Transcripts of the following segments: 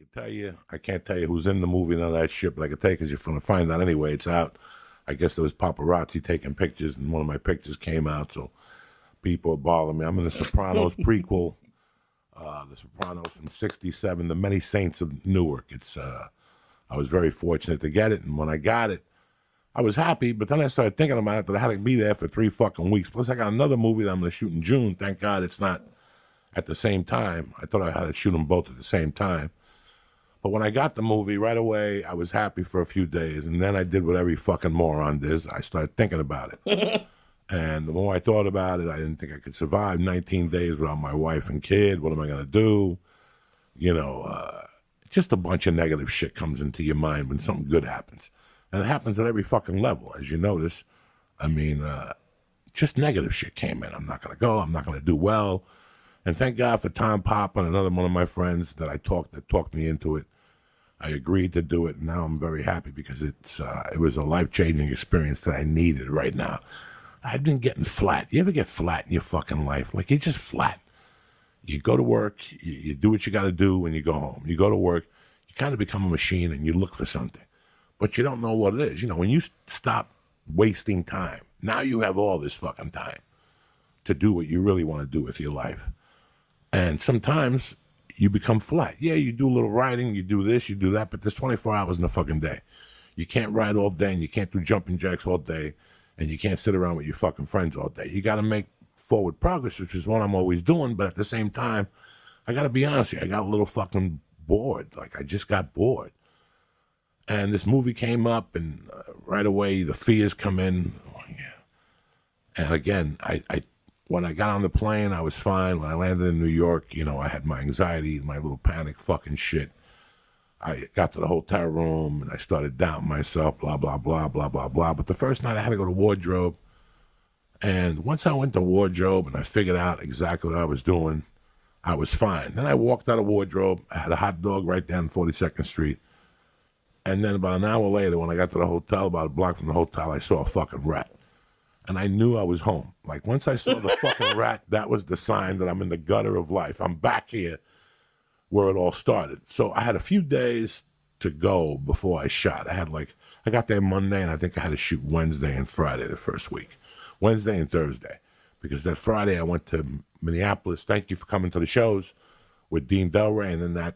could tell you, I can't tell you who's in the movie and all that shit, but I could tell you because you're going to find out anyway. It's out. I guess there was paparazzi taking pictures, and one of my pictures came out, so people are bothering me. I'm in the Sopranos prequel, The Sopranos in '67, The Many Saints of Newark. I was very fortunate to get it, and when I got it, I was happy, but then I started thinking about it that I had to be there for 3 fucking weeks. Plus, I got another movie that I'm going to shoot in June. Thank God it's not at the same time. I thought I had to shoot them both at the same time. But when I got the movie, right away, I was happy for a few days. And then I did what every fucking moron does. I started thinking about it. And the more I thought about it, I didn't think I could survive 19 days without my wife and kid. What am I going to do? You know, just a bunch of negative shit comes into your mind when something good happens. And it happens at every fucking level, as you notice. I mean, just negative shit came in. I'm not going to go. I'm not going to do well. And thank God for Tom Papa and another one of my friends that talked me into it. I agreed to do it. And now I'm very happy because it was a life-changing experience that I needed right now. I've been getting flat. You ever get flat in your fucking life? Like, you're just flat. You go to work, you do what you got to do, and you go home. You go to work, you kind of become a machine, and you look for something. But you don't know what it is. You know, when you stop wasting time, now you have all this fucking time to do what you really want to do with your life. And sometimes you become flat. Yeah, you do a little riding, you do this, you do that, but there's 24 hours in a fucking day. You can't ride all day, and you can't do jumping jacks all day, and you can't sit around with your fucking friends all day. You got to make forward progress, which is what I'm always doing, but at the same time, I got to be honest with you, I got a little fucking bored. Like, I just got bored. And this movie came up, and right away, the fears come in. Oh, yeah. And again, when I got on the plane, I was fine. When I landed in New York, you know, I had my anxiety, my little panic fucking shit. I got to the hotel room, and I started doubting myself, blah, blah, blah, blah, blah, blah. But the first night, I had to go to wardrobe. And once I went to wardrobe and I figured out exactly what I was doing, I was fine. Then I walked out of wardrobe. I had a hot dog right down 42nd Street. And then about an hour later, when I got to the hotel, about a block from the hotel, I saw a fucking rat. And I knew I was home. Like, once I saw the fucking rat, that was the sign that I'm in the gutter of life. I'm back here where it all started. So I had a few days to go before I shot. I got there Monday, and I think I had to shoot Wednesday and Friday the first week. Wednesday and Thursday. Because that Friday I went to Minneapolis. Thank you for coming to the shows with Dean Delray. And then that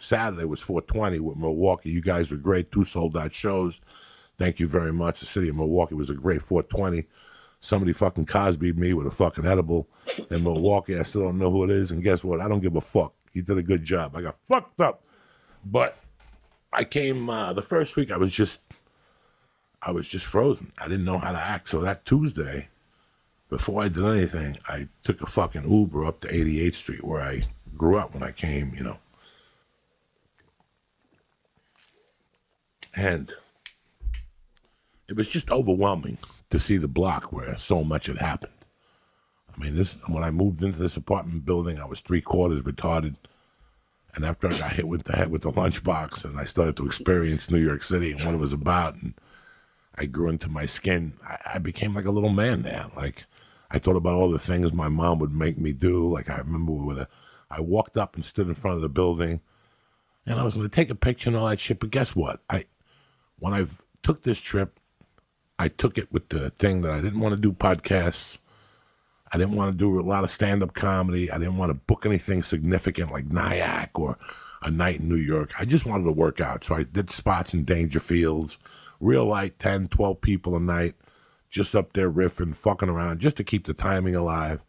Saturday was 420 with Milwaukee. You guys were great. 2 sold-out shows. Thank you very much. The city of Milwaukee was a great 420. Somebody fucking Cosby'd me with a fucking edible in Milwaukee. I still don't know who it is. And guess what? I don't give a fuck. He did a good job. I got fucked up. But I came the first week, I was just frozen. I didn't know how to act. So that Tuesday, before I did anything, I took a fucking Uber up to 88th Street where I grew up when I came, you know. And it was just overwhelming to see the block where so much had happened. I mean, when I moved into this apartment building, I was 3/4 retarded. And after I got hit with the head with the lunchbox and I started to experience New York City and what it was about, and I grew into my skin, I became like a little man there. Like, I thought about all the things my mom would make me do. Like, I remember I walked up and stood in front of the building, and I was going to take a picture and all that shit. But guess what? When I took this trip, I took it with the thing that I didn't want to do podcasts. I didn't want to do a lot of stand-up comedy. I didn't want to book anything significant like Nyack or a night in New York. I just wanted to work out. So I did spots in Dangerfields, real light, 10, 12 people a night, just up there riffing, fucking around, just to keep the timing alive.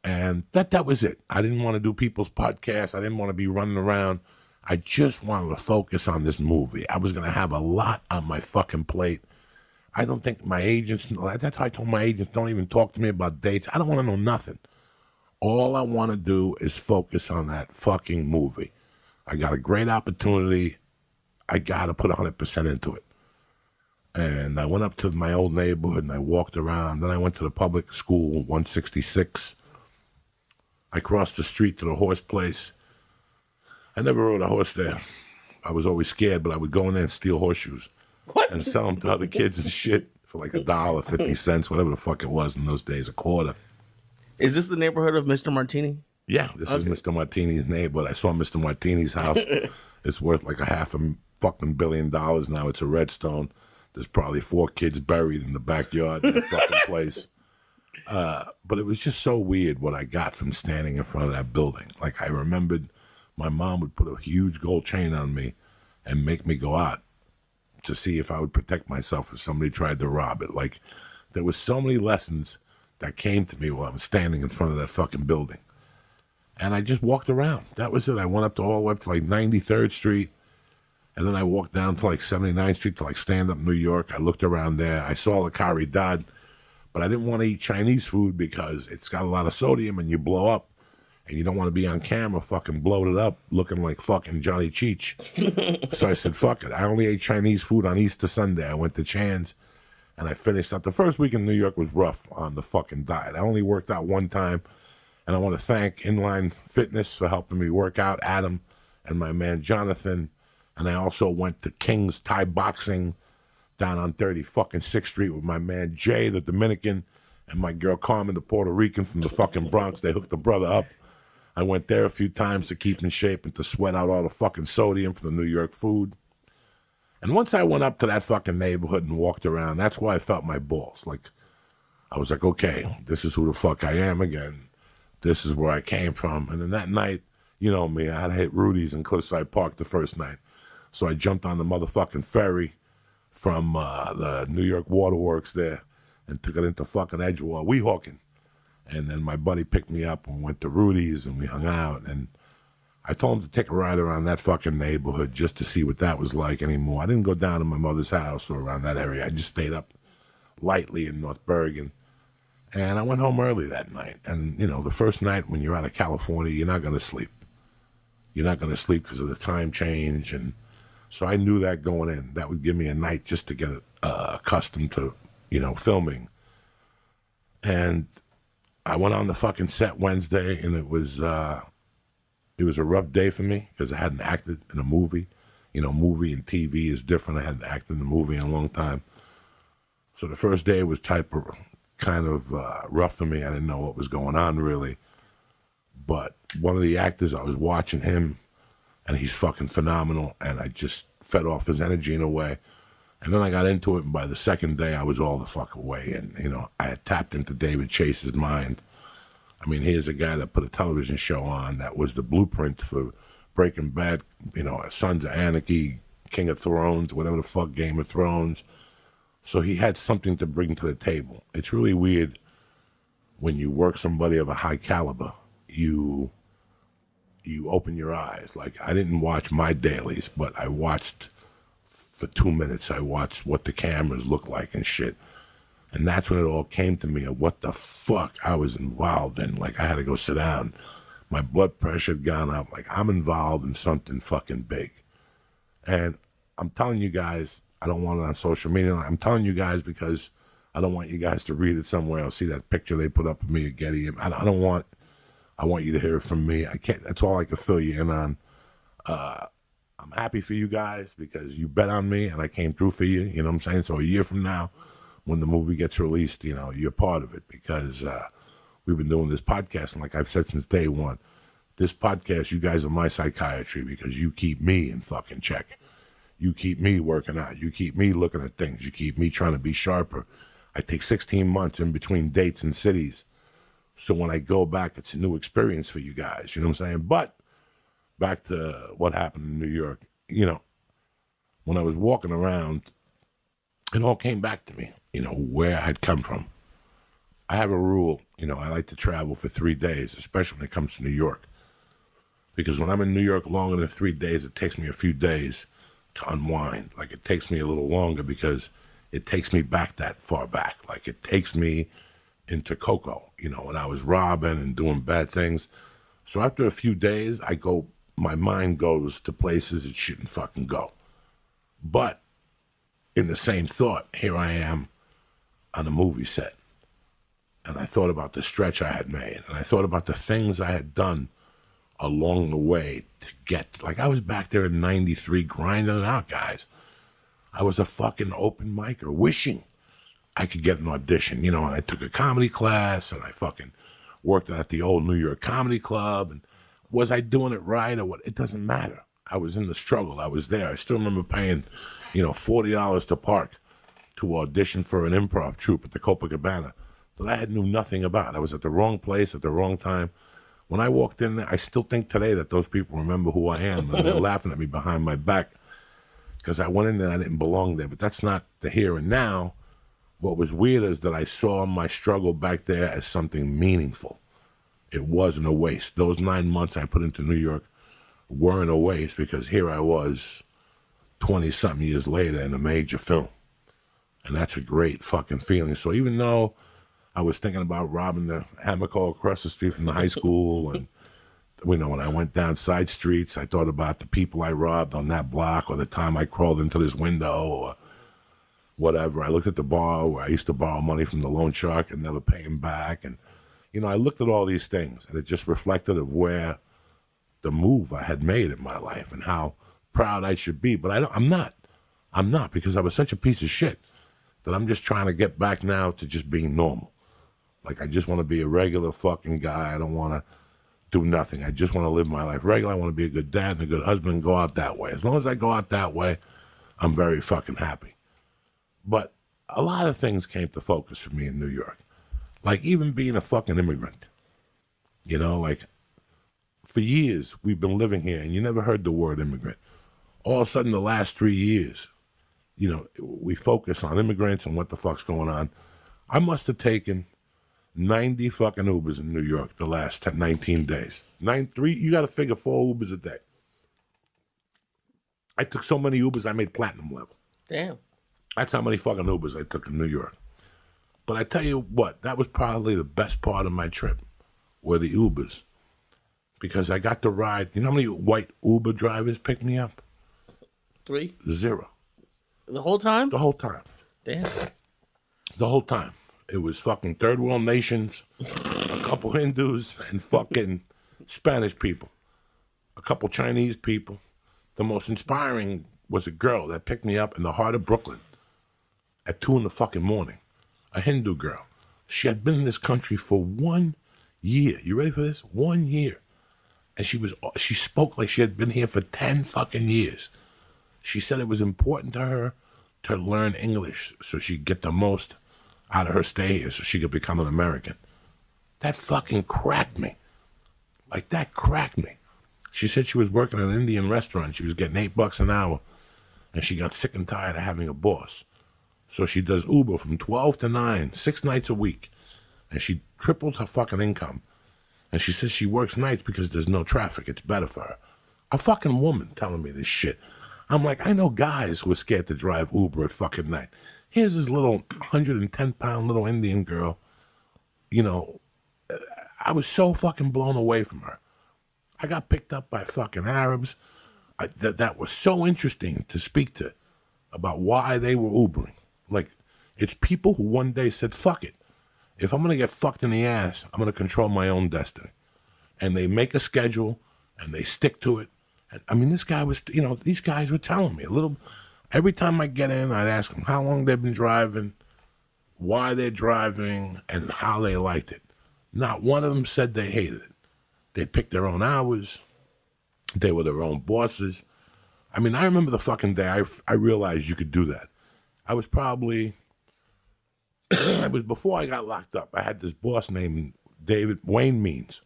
And that was it. I didn't want to do people's podcasts. I didn't want to be running around. I just wanted to focus on this movie. I was going to have a lot on my fucking plate. I don't think my agents, that's how I told my agents, don't even talk to me about dates. I don't want to know nothing. All I want to do is focus on that fucking movie. I got a great opportunity. I got to put 100% into it. And I went up to my old neighborhood and I walked around. Then I went to the public school, 166. I crossed the street to the horse place. I never rode a horse there. I was always scared, but I would go in there and steal horseshoes. What? And sell them to other kids and shit for like $1, 50 cents, whatever the fuck it was in those days, $0.25. Is this the neighborhood of Mr. Martini? Yeah, this is Mr. Martini's neighborhood. I saw Mr. Martini's house. It's worth like $500 million now. It's a Redstone. There's probably 4 kids buried in the backyard in the fucking place. But it was just so weird what I got from standing in front of that building. Like, I remembered my mom would put a huge gold chain on me and make me go out to see if I would protect myself if somebody tried to rob it. Like, there was so many lessons that came to me while I was standing in front of that fucking building. And I just walked around. That was it. I went up all the way up to like 93rd Street. And then I walked down to like 79th Street to like stand up New York. I looked around there. I saw La Caridad. But I didn't want to eat Chinese food because it's got a lot of sodium and you blow up. And you don't want to be on camera fucking bloated up looking like fucking Johnny Cheech. So I said, fuck it. I only ate Chinese food on Easter Sunday. I went to Chan's and I finished up. The first week in New York was rough on the fucking diet. I only worked out one time. And I want to thank Inline Fitness for helping me work out, Adam and my man Jonathan. And I also went to King's Thai Boxing down on 36th Street with my man Jay, the Dominican, and my girl Carmen, the Puerto Rican from the fucking Bronx. They hooked the brother up. I went there a few times to keep in shape and to sweat out all the fucking sodium from the New York food. And once I went up to that fucking neighborhood and walked around, that's why I felt my balls. Like, I was like, okay, this is who the fuck I am again. This is where I came from. And then that night, you know me, I had to hit Rudy's in Cliffside Park the first night. So I jumped on the motherfucking ferry from the New York Waterworks there and took it into fucking Edgewater, Weehawken. And then my buddy picked me up and went to Rudy's and we hung out. And I told him to take a ride around that fucking neighborhood just to see what that was like anymore. I didn't go down to my mother's house or around that area. I just stayed up lightly in North Bergen. And I went home early that night. And, you know, the first night when you're out of California, you're not going to sleep. You're not going to sleep because of the time change. And so I knew that going in. That would give me a night just to get accustomed to, you know, filming. And I went on the fucking set Wednesday, and it was a rough day for me because I hadn't acted in a movie. You know, movie and TV is different. I hadn't acted in a movie in a long time. So the first day was kind of rough for me. I didn't know what was going on really. But one of the actors, I was watching him, and he's fucking phenomenal, and I just fed off his energy in a way. And then I got into it, and by the second day, I was all the fuck away. And, you know, I had tapped into David Chase's mind. I mean, here's a guy that put a television show on that was the blueprint for Breaking Bad, you know, Sons of Anarchy, King of Thrones, whatever the fuck, Game of Thrones. So he had something to bring to the table. It's really weird when you work somebody of a high caliber, you open your eyes. Like, I didn't watch my dailies, but I watched for 2 minutes. I watched what the cameras look like and shit. And that's when it all came to me of what the fuck I was involved in. Like, I had to go sit down. My blood pressure had gone up. Like, I'm involved in something fucking big. And I'm telling you guys, I don't want it on social media. I'm telling you guys because I don't want you guys to read it somewhere or see that picture they put up of me at Getty. I want you to hear it from me. I can't, that's all I can fill you in on. I'm happy for you guys because you bet on me and I came through for you. You know what I'm saying? So a year from now, when the movie gets released, you know, you're part of it because we've been doing this podcast. And like I've said since day one, this podcast, you guys are my psychiatry because you keep me in fucking check. You keep me working out. You keep me looking at things. You keep me trying to be sharper. I take 16 months in between dates and cities. So when I go back, it's a new experience for you guys. You know what I'm saying? But back to what happened in New York. You know, when I was walking around, it all came back to me, you know, where I had come from. I have a rule, you know, I like to travel for 3 days, especially when it comes to New York. Because when I'm in New York longer than 3 days, it takes me a few days to unwind. Like, it takes me a little longer because it takes me back that far back. Like, it takes me into Coco, you know, when I was robbing and doing bad things. So after a few days, my mind goes to places it shouldn't fucking go. But in the same thought, here I am on a movie set. And I thought about the stretch I had made. And I thought about the things I had done along the way to get, like, I was back there in 93 grinding it out, guys. I was a fucking open micer wishing I could get an audition, you know, and I took a comedy class and I fucking worked at the old New York Comedy Club. And was I doing it right or what? It doesn't matter. I was in the struggle. I was there. I still remember paying, $40 to park to audition for an improv troupe at the Copacabana that I knew nothing about. I was at the wrong place at the wrong time. When I walked in there, I still think today that those people remember who I am, and they're laughing at me behind my back because I went in there and I didn't belong there. But that's not the here and now. What was weird is that I saw my struggle back there as something meaningful. It wasn't a waste. Those 9 months I put into New York weren't a waste because here I was 20-something years later in a major film. And that's a great fucking feeling. So even though I was thinking about robbing the Hammock across the street from the high school, and when I went down side streets, I thought about the people I robbed on that block, or the time I crawled into this window, or whatever. I looked at the bar where I used to borrow money from the loan shark and never pay him back. And, I looked at all these things, and it just reflected of where the move I had made in my life and how proud I should be. But I'm not. I'm not, because I was such a piece of shit that I'm just trying to get back now to just being normal. Like, I just want to be a regular fucking guy. I don't want to do nothing. I just want to live my life regular. I want to be a good dad and a good husband and go out that way. As long as I go out that way, I'm very fucking happy. But a lot of things came to focus for me in New York. Like, even being a fucking immigrant. Like, for years, we've been living here, and you never heard the word immigrant. All of a sudden, the last 3 years, we focus on immigrants and what the fuck's going on. I must have taken 90 fucking Ubers in New York the last 19 days. You got to figure 4 Ubers a day. I took so many Ubers, I made platinum level. Damn. That's how many fucking Ubers I took in New York. But I tell you what, that was probably the best part of my trip, were the Ubers. Because I got to ride, you know how many white Uber drivers picked me up? 3? 0. The whole time? The whole time. Damn. The whole time. It was fucking third world nations, a couple Hindus, and fucking Spanish people. A couple Chinese people. The most inspiring was a girl that picked me up in the heart of Brooklyn at 2 in the fucking morning. A Hindu girl. She had been in this country for 1 year. You ready for this? 1 year. And she spoke like she had been here for 10 fucking years. She said it was important to her to learn English so she'd get the most out of her stay here so she could become an American. That fucking cracked me. Like, that cracked me. She said she was working at an Indian restaurant. She was getting $8 an hour, and she got sick and tired of having a boss. So she does Uber from 12 to 9, 6 nights a week, and she tripled her fucking income. And she says she works nights because there's no traffic. It's better for her. A fucking woman telling me this shit. I'm like, I know guys who are scared to drive Uber at fucking night. Here's this little 110-pound little Indian girl. I was so fucking blown away from her. I got picked up by fucking Arabs that was so interesting to speak to about why they were Ubering. Like, it's people who one day said, fuck it. If I'm going to get fucked in the ass, I'm going to control my own destiny. And they make a schedule, and they stick to it. And, I mean, this guy was, these guys were telling me every time I get in, I'd ask them how long they've been driving, why they're driving, and how they liked it. Not one of them said they hated it. They picked their own hours. They were their own bosses. I mean, I remember the fucking day I realized you could do that. I was probably, it was before I got locked up. I had this boss named Wayne Means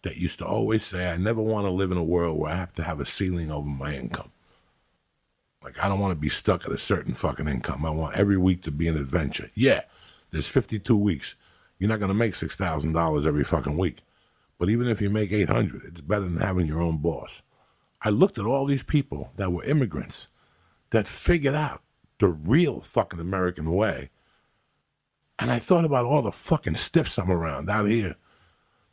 that used to always say, I never want to live in a world where I have to have a ceiling over my income. Like, I don't want to be stuck at a certain fucking income. I want every week to be an adventure. Yeah, there's 52 weeks. You're not going to make $6,000 every fucking week. But even if you make $800, it's better than having your own boss. I looked at all these people that were immigrants that figured out the real fucking American way. And I thought about all the fucking stiffs I'm around out here,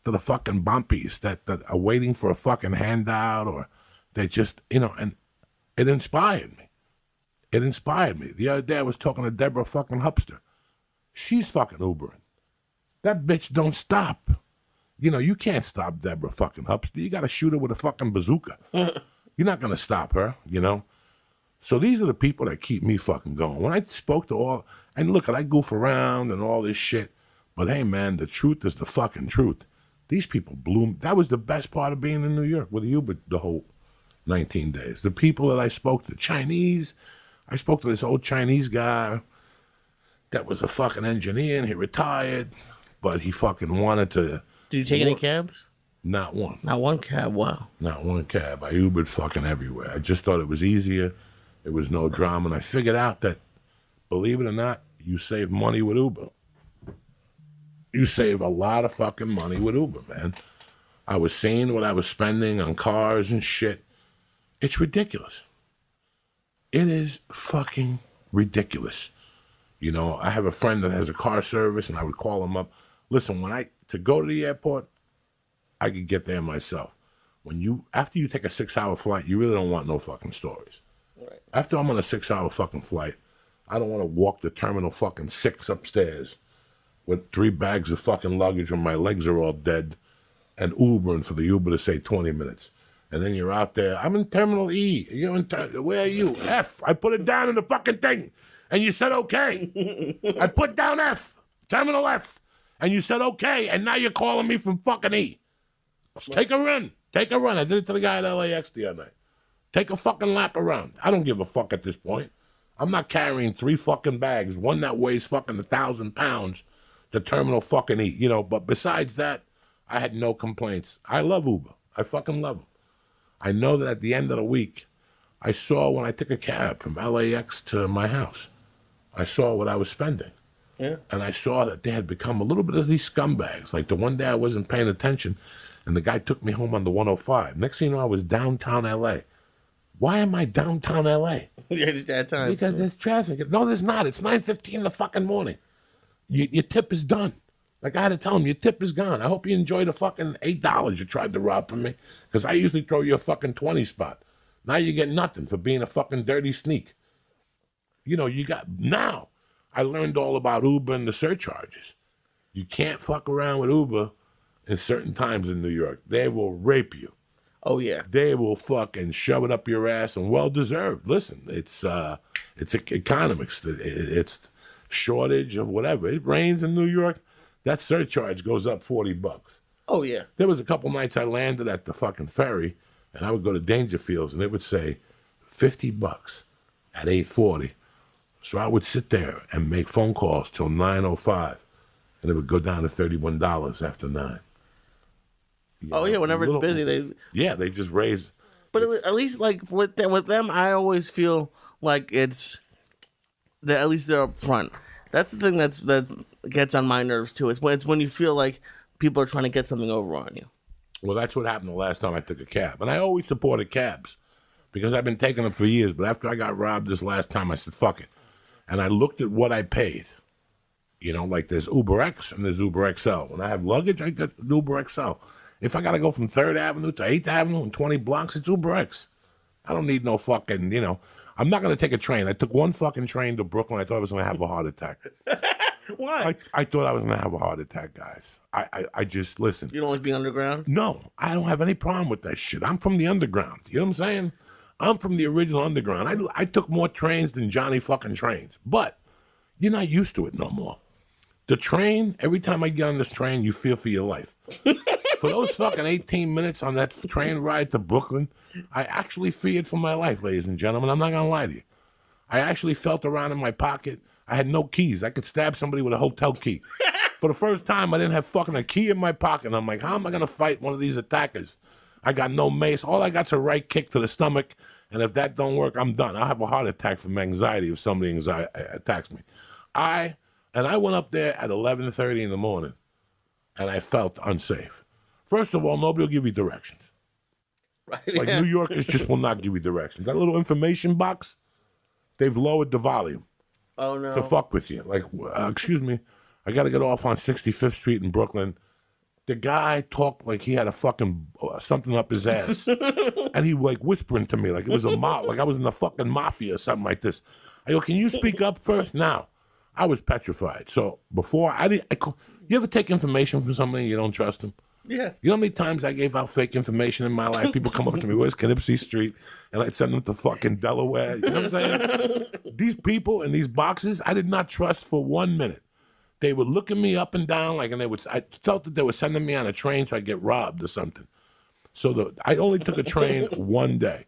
that are fucking bumpies that are waiting for a fucking handout, or they just, and it inspired me. It inspired me. The other day I was talking to Deborah fucking Hupster. She's fucking Ubering. That bitch don't stop. You can't stop Deborah fucking Hupster. You got to shoot her with a fucking bazooka. You're not going to stop her, So these are the people that keep me fucking going. When I spoke to all, and look, I goof around and all this shit, but hey, man, the truth is the fucking truth. These people blew me. That was the best part of being in New York with the Uber, the whole 19 days. The people that I spoke to, Chinese, I spoke to this old Chinese guy that was a fucking engineer and he retired, but he fucking wanted to. Did you take any cabs? Not one. Not one cab, wow. Not one cab. I Ubered fucking everywhere. I just thought it was easier. It was no drama. And I figured out that, believe it or not, you save money with Uber. You save a lot of fucking money with Uber, man. I was seeing what I was spending on cars and shit. It's ridiculous. It is fucking ridiculous. You know, I have a friend that has a car service, and I would call him up. Listen, to go to the airport, I could get there myself. After you take a 6-hour flight, you really don't want no fucking stories. Right. After I'm on a 6-hour fucking flight, I don't want to walk the terminal fucking 6 upstairs with 3 bags of fucking luggage when my legs are all dead and Ubering for the Uber to say 20 minutes. And then you're out there, I'm in Terminal E. You're in where are you? F. I put it down in the fucking thing. And you said okay. I put down F. Terminal F. And you said okay. And now you're calling me from fucking E. Take a run. Take a run. I did it to the guy at LAX the other night. Take a fucking lap around. I don't give a fuck at this point. I'm not carrying 3 fucking bags, one that weighs fucking 1,000 pounds, to Terminal fucking E. You know, but besides that, I had no complaints. I love Uber. I fucking love them. I know that at the end of the week, I saw when I took a cab from LAX to my house, I saw what I was spending. Yeah. And I saw that they had become a little bit of these scumbags. Like the one day I wasn't paying attention, and the guy took me home on the 105. Next thing you know, I was downtown L.A. Why am I downtown L.A.? Yeah, it's that time. Because there's traffic. No, there's not. It's 9:15 in the fucking morning. Your tip is done. Like I had to tell him, your tip is gone. I hope you enjoy the fucking $8 you tried to rob from me. Because I usually throw you a fucking 20 spot. Now you get nothing for being a fucking dirty sneak. You know, now I learned all about Uber and the surcharges. You can't fuck around with Uber in certain times in New York. They will rape you. Oh, yeah. They will fucking shove it up your ass, and well-deserved. Listen, it's economics. It's shortage of whatever. It rains in New York, that surcharge goes up $40. Oh, yeah. There was a couple nights I landed at the fucking ferry, and I would go to Dangerfields, and it would say $50 at 8:40. So I would sit there and make phone calls till 9:05, and it would go down to $31 after 9. Oh, yeah, whenever it's busy, they just raise. But at least, like, with them, I always feel like at least they're up front. That's the thing that gets on my nerves, too. It's when you feel like people are trying to get something over on you. Well, that's what happened the last time I took a cab. And I always supported cabs because I've been taking them for years. But after I got robbed this last time, I said, fuck it. And I looked at what I paid. You know, like there's Uber X and there's Uber XL. When I have luggage, I get Uber XL. If I got to go from 3rd Avenue to 8th Avenue in 20 blocks, it's Uber X. I don't need no fucking, you know. I'm not going to take a train. I took one fucking train to Brooklyn. I thought I was going to have a heart attack. Why? I thought I was going to have a heart attack, guys. I just, listen. You don't like being underground? No, I don't have any problem with that shit. I'm from the underground. You know what I'm saying? I'm from the original underground. I took more trains than Johnny fucking Trains. But you're not used to it no more. The train, every time I get on this train, you feel for your life. For those fucking 18 minutes on that train ride to Brooklyn, I actually feared for my life, ladies and gentlemen. I'm not going to lie to you. I actually felt around in my pocket. I had no keys. I could stab somebody with a hotel key. For the first time, I didn't have fucking a key in my pocket. And I'm like, how am I going to fight one of these attackers? I got no mace. All I got's a right kick to the stomach. And if that don't work, I'm done. I'll have a heart attack from anxiety if somebody attacks me. I went up there at 11:30 in the morning, and I felt unsafe. First of all, nobody will give you directions. Right, like New Yorkers just will not give you directions. That little information box, they've lowered the volume. Oh, no. To fuck with you. Like, excuse me, I got to get off on 65th Street in Brooklyn. The guy talked like he had a fucking something up his ass. And he like whispering to me like it was a mob, like I was in the fucking mafia or something like this. I go, can you speak up first? Now, I was petrified. So before, you ever take information from somebody and you don't trust them? Yeah. You know how many times I gave out fake information in my life? People come up to me, where's Canipsey Street? And I'd send them to fucking Delaware. You know what I'm saying? These people in these boxes, I did not trust for 1 minute. They were looking me up and down, like, and I felt that they were sending me on a train so I'd get robbed or something. So I only took a train one day.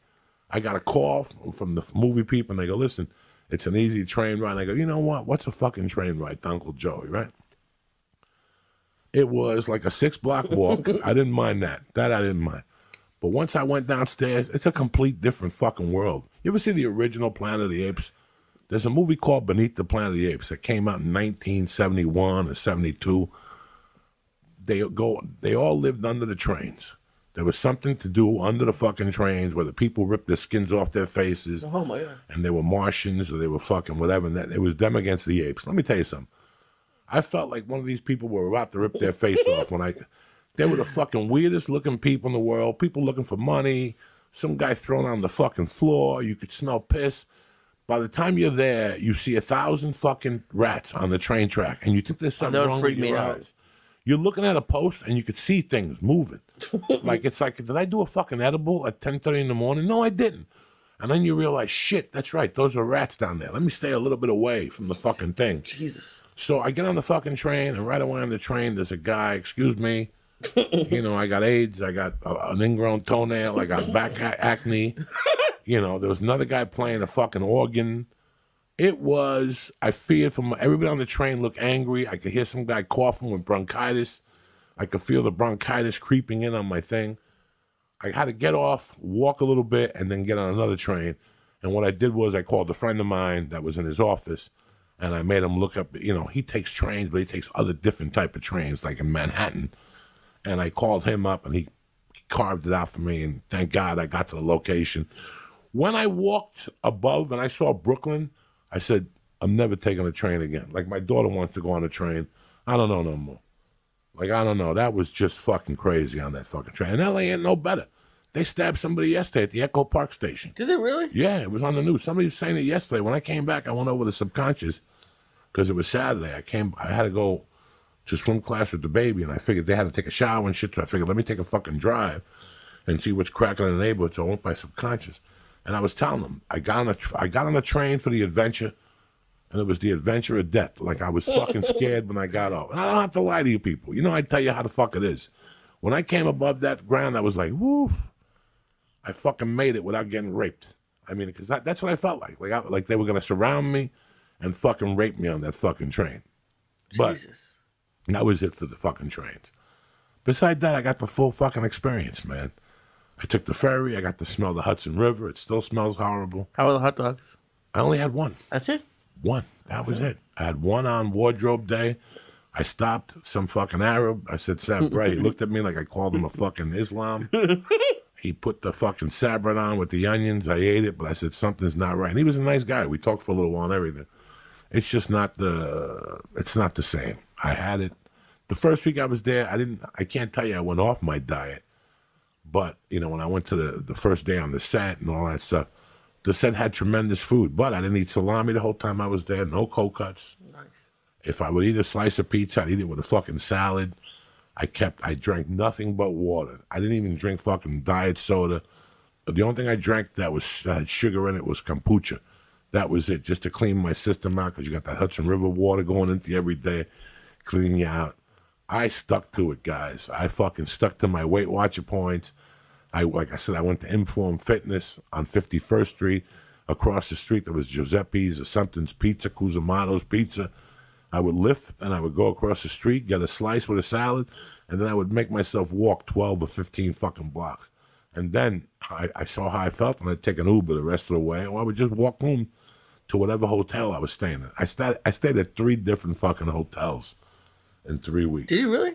I got a call from the movie people, and they go, listen, it's an easy train ride. And I go, you know what? What's a fucking train ride to Uncle Joey, right? It was like a 6-block walk. I didn't mind that. That I didn't mind. But once I went downstairs, it's a complete different fucking world. You ever see the original Planet of the Apes? There's a movie called Beneath the Planet of the Apes that came out in 1971 or 72. They all lived under the trains. There was something to do under the fucking trains where the people ripped their skins off their faces. Oh my God. And they were Martians or they were fucking whatever. And it was them against the apes. Let me tell you something. I felt like one of these people were about to rip their face off when they were the fucking weirdest looking people in the world. People looking for money. Some guy thrown on the fucking floor. You could smell piss. By the time you're there, you see 1,000 fucking rats on the train track. And you think there's something wrong with your eyes. You're looking at a post and you could see things moving. It's like, did I do a fucking edible at 10:30 in the morning? No, I didn't. And then you realize, shit, that's right. Those are rats down there. Let me stay a little bit away from the fucking thing. Jesus. So I get on the fucking train, and right away on the train, there's a guy, excuse me, I got AIDS, I got an ingrown toenail, I got back acne. There was another guy playing a fucking organ. It was, I feared everybody on the train looked angry. I could hear some guy coughing with bronchitis. I could feel the bronchitis creeping in on my thing. I had to get off, walk a little bit, and then get on another train. And what I did was I called a friend of mine that was in his office, and I made him look up, he takes trains, but he takes other different type of trains, like in Manhattan. And I called him up, and he carved it out for me, and thank God I got to the location. When I walked above and I saw Brooklyn, I said, I'm never taking a train again. Like, my daughter wants to go on a train. I don't know no more. Like, I don't know. That was just fucking crazy on that fucking train. And LA ain't no better. They stabbed somebody yesterday at the Echo Park station. Did they really? Yeah, it was on the news. Somebody was saying it yesterday. When I came back, I went over to Subconscious because it was Saturday. I had to go to swim class with the baby, and I figured they had to take a shower and shit, so I figured let me take a fucking drive and see what's cracking in the neighborhood, so I went by Subconscious. And I was telling them, I got on the train for the adventure, and it was the adventure of death. Like, I was fucking scared when I got off. And I don't have to lie to you people. I tell you how the fuck it is. When I came above that ground, I was like, woof. I fucking made it without getting raped. I mean, because that's what I felt like. Like they were going to surround me and fucking rape me on that fucking train. Jesus. But that was it for the fucking trains. Besides that, I got the full fucking experience, man. I took the ferry. I got to smell the Hudson River. It still smells horrible. How are the hot dogs? I only had one. That's it? One. That was it. I had one on wardrobe day. I stopped some fucking Arab. I said, Sabra. He looked at me like I called him a fucking Islam. He put the fucking sabra on with the onions. I ate it, but I said, something's not right. And he was a nice guy. We talked for a little while and everything. It's just it's not the same. I had it. The first week I was there, I can't tell you I went off my diet. But, when I went to the first day on the set and all that stuff, the set had tremendous food. But I didn't eat salami the whole time I was there. No cold cuts. Nice. If I would eat a slice of pizza, I'd eat it with a fucking salad. I drank nothing but water. I didn't even drink fucking diet soda. The only thing I drank that had sugar in it was kombucha. That was it, just to clean my system out, because you got that Hudson River water going into you every day, cleaning you out. I stuck to it, guys. I fucking stuck to my Weight Watcher points. Like I said, I went to Inform Fitness on 51st Street. Across the street, there was Giuseppe's or something's Pizza, Cusimato's Pizza. I would lift, and I would go across the street, get a slice with a salad, and then I would make myself walk 12 or 15 fucking blocks. And then I saw how I felt, and I'd take an Uber the rest of the way, or I would just walk home to whatever hotel I was staying at. I stayed at 3 different fucking hotels in 3 weeks. Did you really?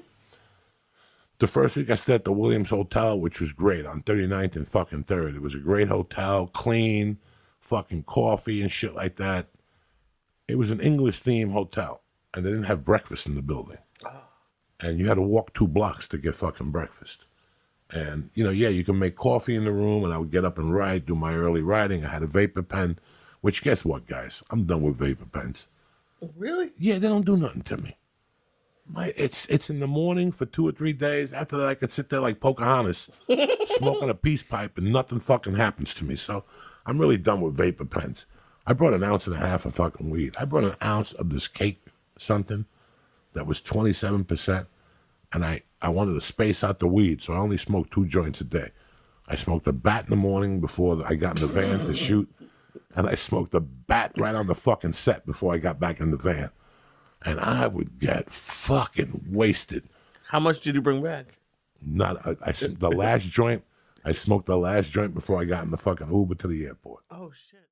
The first week I stayed at the Williams Hotel, which was great, on 39th and fucking 3rd. It was a great hotel, clean, fucking coffee and shit like that. It was an English-themed hotel, and they didn't have breakfast in the building. Oh. And you had to walk 2 blocks to get fucking breakfast. And, you can make coffee in the room, and I would get up and write, do my early writing. I had a vapor pen, which, guess what, guys? I'm done with vapor pens. Really? Yeah, they don't do nothing to me. It's in the morning for 2 or 3 days. After that, I could sit there like Pocahontas, smoking a peace pipe, and nothing fucking happens to me. So I'm really done with vapor pens. I brought 1.5 ounces of fucking weed. I brought 1 ounce of this cake something that was 27%, and I wanted to space out the weed, so I only smoked 2 joints a day. I smoked a bat in the morning before I got in the van to shoot. And I smoked a bat right on the fucking set before I got back in the van. And I would get fucking wasted. How much did you bring back? The last joint, I smoked the last joint before I got in the fucking Uber to the airport. Oh, shit.